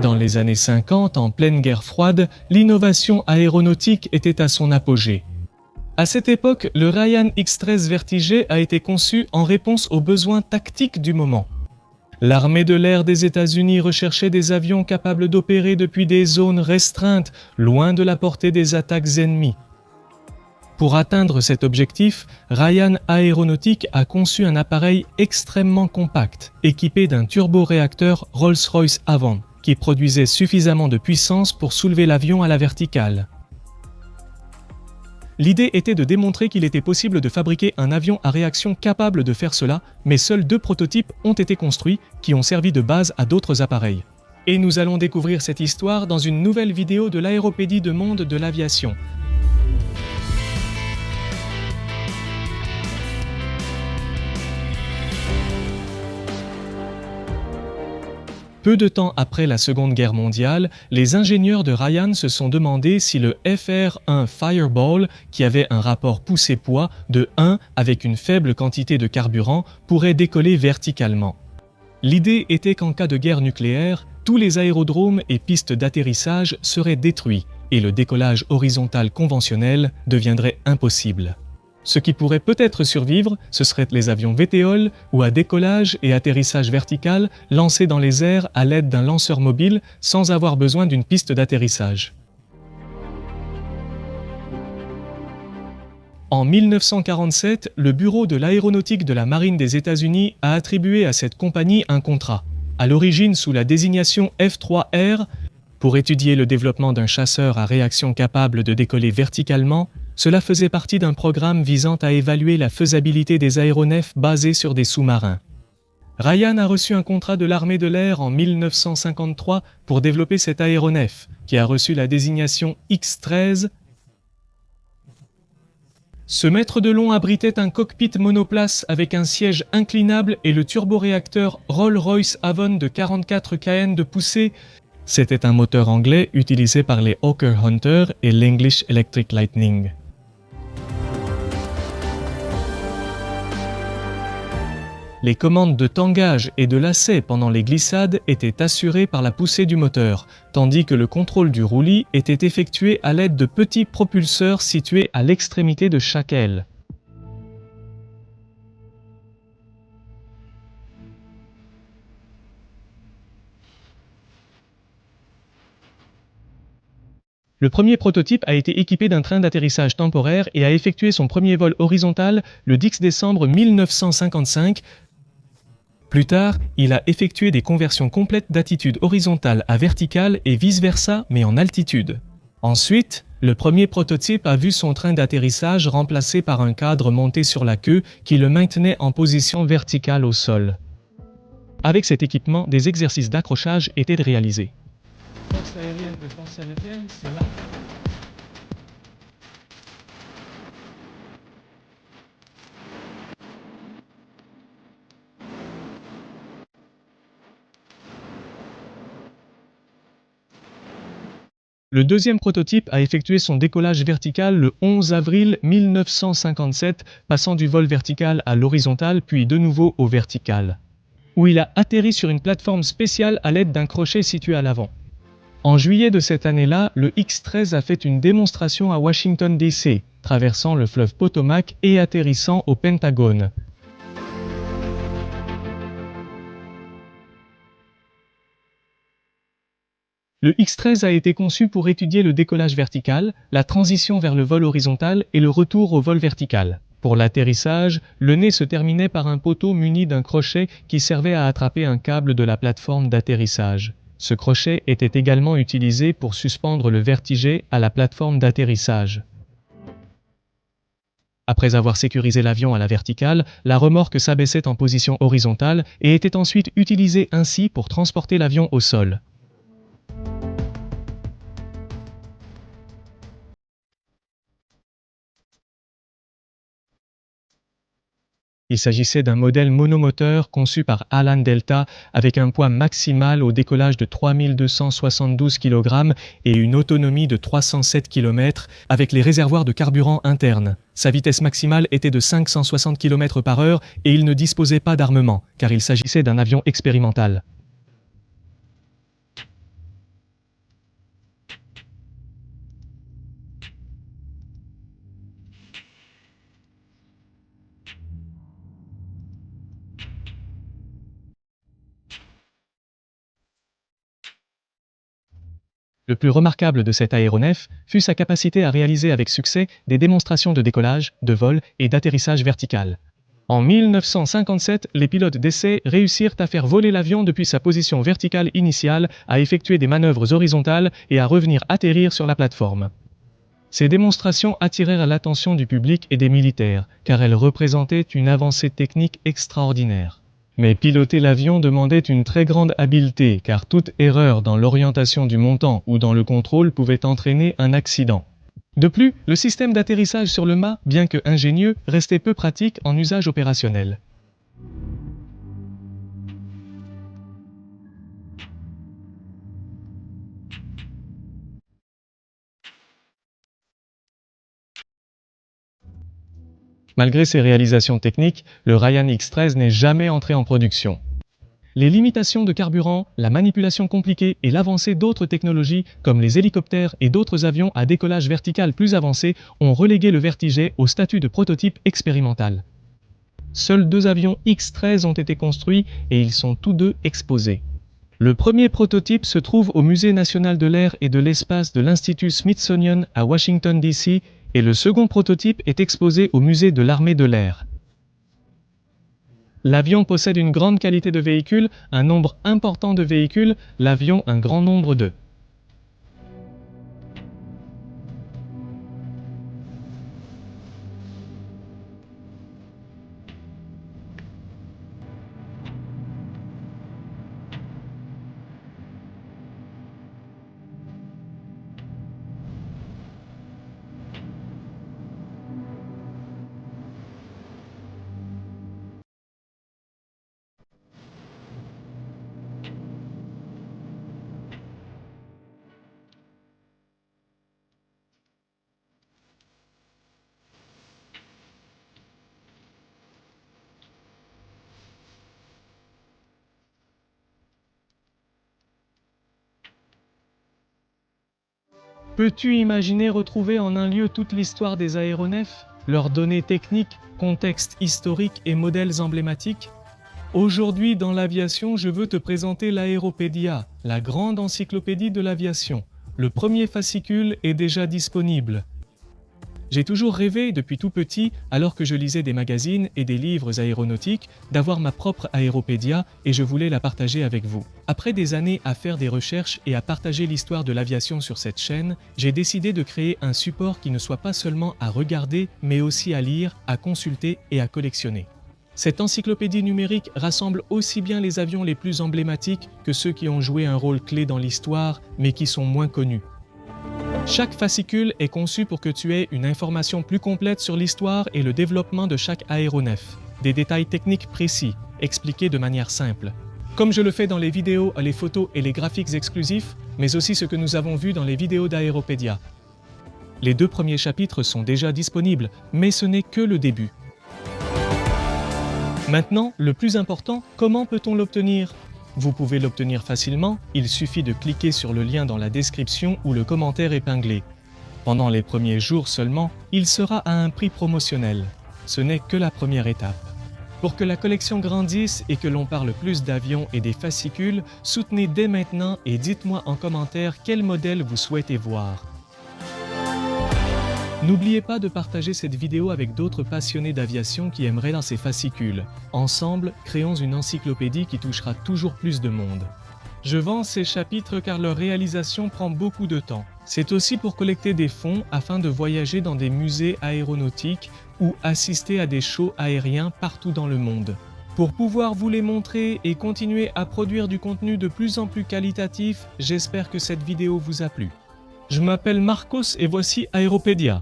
Dans les années 50, en pleine guerre froide, l'innovation aéronautique était à son apogée. À cette époque, le Ryan X-13 Vertiger a été conçu en réponse aux besoins tactiques du moment. L'armée de l'air des États-Unis recherchait des avions capables d'opérer depuis des zones restreintes, loin de la portée des attaques ennemies. Pour atteindre cet objectif, Ryan Aeronautic a conçu un appareil extrêmement compact, équipé d'un turboréacteur Rolls-Royce Avon, qui produisait suffisamment de puissance pour soulever l'avion à la verticale. L'idée était de démontrer qu'il était possible de fabriquer un avion à réaction capable de faire cela, mais seuls 2 prototypes ont été construits qui ont servi de base à d'autres appareils. Et nous allons découvrir cette histoire dans une nouvelle vidéo de l'Aéropédie de monde de l'aviation. Peu de temps après la Seconde Guerre mondiale, les ingénieurs de Ryan se sont demandé si le FR-1 Fireball, qui avait un rapport poussée-poids de 1 avec une faible quantité de carburant, pourrait décoller verticalement. L'idée était qu'en cas de guerre nucléaire, tous les aérodromes et pistes d'atterrissage seraient détruits et le décollage horizontal conventionnel deviendrait impossible. Ce qui pourrait peut-être survivre, ce seraient les avions VTOL ou à décollage et atterrissage vertical lancés dans les airs à l'aide d'un lanceur mobile sans avoir besoin d'une piste d'atterrissage. En 1947, le Bureau de l'aéronautique de la Marine des États-Unis a attribué à cette compagnie un contrat, à l'origine sous la désignation F-3R, pour étudier le développement d'un chasseur à réaction capable de décoller verticalement. Cela faisait partie d'un programme visant à évaluer la faisabilité des aéronefs basés sur des sous-marins. Ryan a reçu un contrat de l'armée de l'air en 1953 pour développer cet aéronef, qui a reçu la désignation X-13. Ce mètre de long abritait un cockpit monoplace avec un siège inclinable et le turboréacteur Rolls-Royce Avon de 44 kN de poussée. C'était un moteur anglais utilisé par les Hawker Hunter et l'English Electric Lightning. Les commandes de tangage et de lacet pendant les glissades étaient assurées par la poussée du moteur, tandis que le contrôle du roulis était effectué à l'aide de petits propulseurs situés à l'extrémité de chaque aile. Le premier prototype a été équipé d'un train d'atterrissage temporaire et a effectué son premier vol horizontal le 10 décembre 1955. Plus tard, il a effectué des conversions complètes d'attitude horizontale à verticale et vice-versa, mais en altitude. Ensuite, le premier prototype a vu son train d'atterrissage remplacé par un cadre monté sur la queue qui le maintenait en position verticale au sol. Avec cet équipement, des exercices d'accrochage étaient réalisés. Force aérienne, c'est là. Le deuxième prototype a effectué son décollage vertical le 11 avril 1957, passant du vol vertical à l'horizontal puis de nouveau au vertical, où il a atterri sur une plateforme spéciale à l'aide d'un crochet situé à l'avant. En juillet de cette année-là, le X-13 a fait une démonstration à Washington DC, traversant le fleuve Potomac et atterrissant au Pentagone. Le X-13 a été conçu pour étudier le décollage vertical, la transition vers le vol horizontal et le retour au vol vertical. Pour l'atterrissage, le nez se terminait par un poteau muni d'un crochet qui servait à attraper un câble de la plateforme d'atterrissage. Ce crochet était également utilisé pour suspendre le Vertiger à la plateforme d'atterrissage. Après avoir sécurisé l'avion à la verticale, la remorque s'abaissait en position horizontale et était ensuite utilisée ainsi pour transporter l'avion au sol. Il s'agissait d'un modèle monomoteur conçu par Alan Delta avec un poids maximal au décollage de 3272 kg et une autonomie de 307 km avec les réservoirs de carburant internes. Sa vitesse maximale était de 560 km/h et il ne disposait pas d'armement, car il s'agissait d'un avion expérimental. Le plus remarquable de cet aéronef fut sa capacité à réaliser avec succès des démonstrations de décollage, de vol et d'atterrissage vertical. En 1957, les pilotes d'essai réussirent à faire voler l'avion depuis sa position verticale initiale, à effectuer des manœuvres horizontales et à revenir atterrir sur la plateforme. Ces démonstrations attirèrent l'attention du public et des militaires, car elles représentaient une avancée technique extraordinaire. Mais piloter l'avion demandait une très grande habileté, car toute erreur dans l'orientation du montant ou dans le contrôle pouvait entraîner un accident. De plus, le système d'atterrissage sur le mât, bien que ingénieux, restait peu pratique en usage opérationnel. Malgré ses réalisations techniques, le Ryan X-13 n'est jamais entré en production. Les limitations de carburant, la manipulation compliquée et l'avancée d'autres technologies, comme les hélicoptères et d'autres avions à décollage vertical plus avancés, ont relégué le Vertijet au statut de prototype expérimental. Seuls 2 avions X-13 ont été construits et ils sont tous deux exposés. Le premier prototype se trouve au Musée national de l'air et de l'espace de l'Institut Smithsonian à Washington, D.C. et le second prototype est exposé au Musée de l'armée de l'air. L'avion possède une grande qualité de véhicules, un nombre important de véhicules, l'avion un grand nombre d'eux. Peux-tu imaginer retrouver en un lieu toute l'histoire des aéronefs, leurs données techniques, contexte historique et modèles emblématiques? Aujourd'hui dans l'aviation, je veux te présenter l'Aéropédia, la grande encyclopédie de l'aviation. Le premier fascicule est déjà disponible. J'ai toujours rêvé, depuis tout petit, alors que je lisais des magazines et des livres aéronautiques, d'avoir ma propre Aéropédia et je voulais la partager avec vous. Après des années à faire des recherches et à partager l'histoire de l'aviation sur cette chaîne, j'ai décidé de créer un support qui ne soit pas seulement à regarder, mais aussi à lire, à consulter et à collectionner. Cette encyclopédie numérique rassemble aussi bien les avions les plus emblématiques que ceux qui ont joué un rôle clé dans l'histoire, mais qui sont moins connus. Chaque fascicule est conçu pour que tu aies une information plus complète sur l'histoire et le développement de chaque aéronef, des détails techniques précis, expliqués de manière simple. Comme je le fais dans les vidéos, les photos et les graphiques exclusifs, mais aussi ce que nous avons vu dans les vidéos d'Aéropédia. Les 2 premiers chapitres sont déjà disponibles, mais ce n'est que le début. Maintenant, le plus important, comment peut-on l'obtenir ? Vous pouvez l'obtenir facilement, il suffit de cliquer sur le lien dans la description ou le commentaire épinglé. Pendant les premiers jours seulement, il sera à un prix promotionnel. Ce n'est que la première étape. Pour que la collection grandisse et que l'on parle plus d'avions et des fascicules, soutenez dès maintenant et dites-moi en commentaire quel modèle vous souhaitez voir. N'oubliez pas de partager cette vidéo avec d'autres passionnés d'aviation qui aimeraient dans ces fascicules. Ensemble, créons une encyclopédie qui touchera toujours plus de monde. Je vends ces chapitres car leur réalisation prend beaucoup de temps. C'est aussi pour collecter des fonds afin de voyager dans des musées aéronautiques ou assister à des shows aériens partout dans le monde. Pour pouvoir vous les montrer et continuer à produire du contenu de plus en plus qualitatif, j'espère que cette vidéo vous a plu. Je m'appelle Marcos et voici Aéropédia.